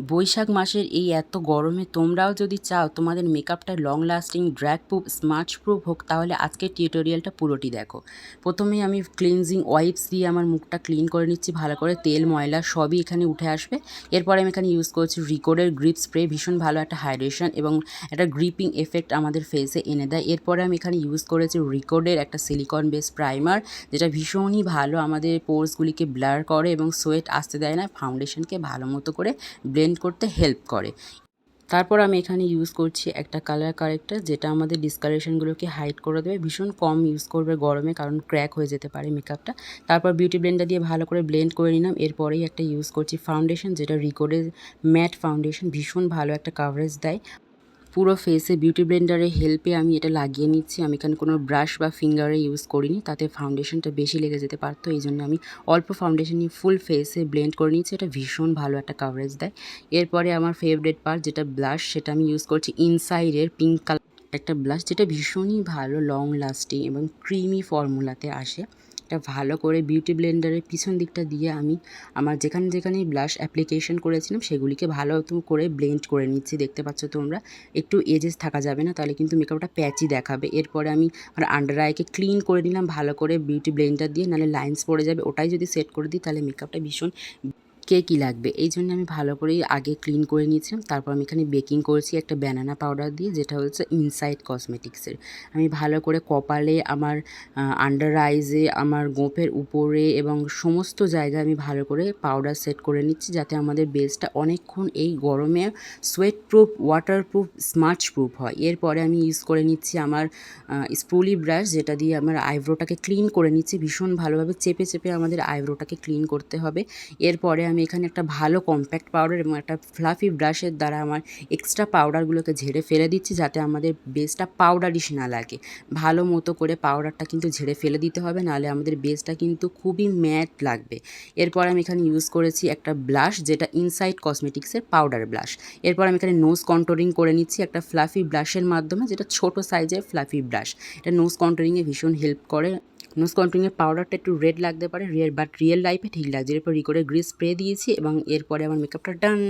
বৈশাখ মাসের এই এত গরমে তোমরাও যদি চাও তোমাদের মেকআপটা long lasting, drag proof, smudge proof হোক, তাহলে আজকের টিউটোরিয়ালটা পুরোটি দেখো। প্রথমেই আমি ক্লিনজিং ওয়াইপস দিয়ে আমার মুখটা ক্লিন করে নিচ্ছি ভালো করে, তেল ময়লা সবই এখানে উঠে আসবে। এরপরে আমি এখানে ইউজ করছি রিকোডের গ্রিপ স্প্রে, ভীষণ ভালো একটা হাইড্রেশন এবং একটা গ্রিপিং এফেক্ট আমাদের ফেসে এনে দেয়। এরপরে আমি এখানে ইউজ করেছি রিকোডের একটা সিলিকন বেস প্রাইমার, যেটা ভীষণই ভালো আমাদের পোর্সগুলিকে ব্লার করে এবং সোয়েট আসতে দেয় না, ফাউন্ডেশনকে ভালো মতো করে ব্লেন্ড করতে হেল্প করে। তারপর আমি এখানে ইউজ করছি একটা কালার কারেক্টার, যেটা আমাদের ডিসকালেশনগুলোকে হাইড করে দেবে। ভীষণ কম ইউজ করবে গরমে, কারণ ক্র্যাক হয়ে যেতে পারে মেকআপটা। তারপর বিউটি ব্লেন্ডার দিয়ে ভালো করে ব্লেন্ড করে নিলাম। এরপরেই একটা ইউজ করছি ফাউন্ডেশন, যেটা রিকোডের ম্যাট ফাউন্ডেশন, ভীষণ ভালো একটা কাভারেজ দেয় পুরো ফেসে। বিউটি ব্লেন্ডারের হেল্পে আমি এটা লাগিয়ে নিচ্ছি। আমি এখানে কোনো ব্রাশ বা ফিঙ্গারে ইউজ করিনি, তাতে ফাউন্ডেশনটা বেশি লেগে যেতে পারতো। এই জন্য আমি অল্প ফাউন্ডেশন নিয়ে ফুল ফেসে ব্লেন্ড করে নিচ্ছি। এটা ভীষণ ভালো একটা কাভারেজ দেয়। এরপরে আমার ফেভারিট পার্ট যেটা ব্লাশ, সেটা আমি ইউজ করছি ইনসাইডের পিঙ্ক কালার একটা ব্লাশ, যেটা ভীষণই ভালো লং লাস্টিং এবং ক্রিমি ফর্মুলাতে আসে। এটা ভালো করে বিউটি ব্লেন্ডারের পিছন দিকটা দিয়ে আমি আমার যেখানে যেখানেই ব্লাশ অ্যাপ্লিকেশন করেছিলাম সেগুলিকে ভালো করে ব্লেন্ড করে নিচ্ছি। দেখতে পাচ্ছ তোমরা, একটু এজেস থাকা যাবে না, তাহলে কিন্তু মেকআপটা প্যাচি দেখাবে। এরপরে আমি আমার আন্ডার আইকে ক্লিন করে নিলাম ভালো করে বিউটি ব্লেন্ডার দিয়ে, নাহলে লাইন্স পড়ে যাবে। ওটাই যদি সেট করে দিই তাহলে মেকআপটা ভীষণ কী লাগবে। এই জন্য আমি ভালো করেই আগে ক্লিন করে নিয়েছিলাম। তারপর আমি এখানে বেকিং করছি একটা ব্যানানা পাউডার দিয়ে, যেটা হচ্ছে ইনসাইড কসমেটিক্সের। আমি ভালো করে কপালে, আমার আন্ডার আইজে, আমার গোঁফের উপরে এবং সমস্ত জায়গায় আমি ভালো করে পাউডার সেট করে নিচ্ছি, যাতে আমাদের বেসটা অনেকক্ষণ এই গরমে sweat proof, water proof, smudge proof হয়। এরপরে আমি ইউজ করে নিচ্ছি আমার স্পুলি ব্রাশ, যেটা দিয়ে আমার আইব্রোটাকে ক্লিন করে নিচ্ছি। ভীষণ ভালোভাবে চেপে চেপে আমাদের আইব্রোটাকে ক্লিন করতে হবে। এরপরে আমি এখানে একটা ভালো কম্প্যাক্ট পাউডার এবং একটা ফ্লাফি ব্রাশের দ্বারা আমার এক্সট্রা পাউডারগুলোকে ঝেড়ে ফেলে দিচ্ছি, যাতে আমাদের বেসটা পাউডারিশ না লাগে। ভালো মতো করে পাউডারটা কিন্তু ঝেড়ে ফেলে দিতে হবে, নাহলে আমাদের বেসটা কিন্তু খুবই ম্যাট লাগবে। এরপর আমি এখানে ইউজ করেছি একটা ব্লাশ, যেটা ইনসাইড কসমেটিক্সের পাউডার ব্লাশ। এরপর আমি এখানে নোজ কন্ট্রোলিং করে নিচ্ছি একটা ফ্লাফি ব্রাশের মাধ্যমে, যেটা ছোট সাইজের ফ্লাফি ব্রাশ। এটা নোজ কন্ট্রোলিংয়ে ভীষণ হেল্প করে। নোজ কন্ট্রোলিংয়ের পাউডারটা একটু রেড লাগতে পারে, বাট রিয়েল লাইফে ঠিক লাগছে। এরপর রিকোডের গ্রিস স্প্রে দিয়েছি এবং এরপরে আমার মেকআপটা ডান।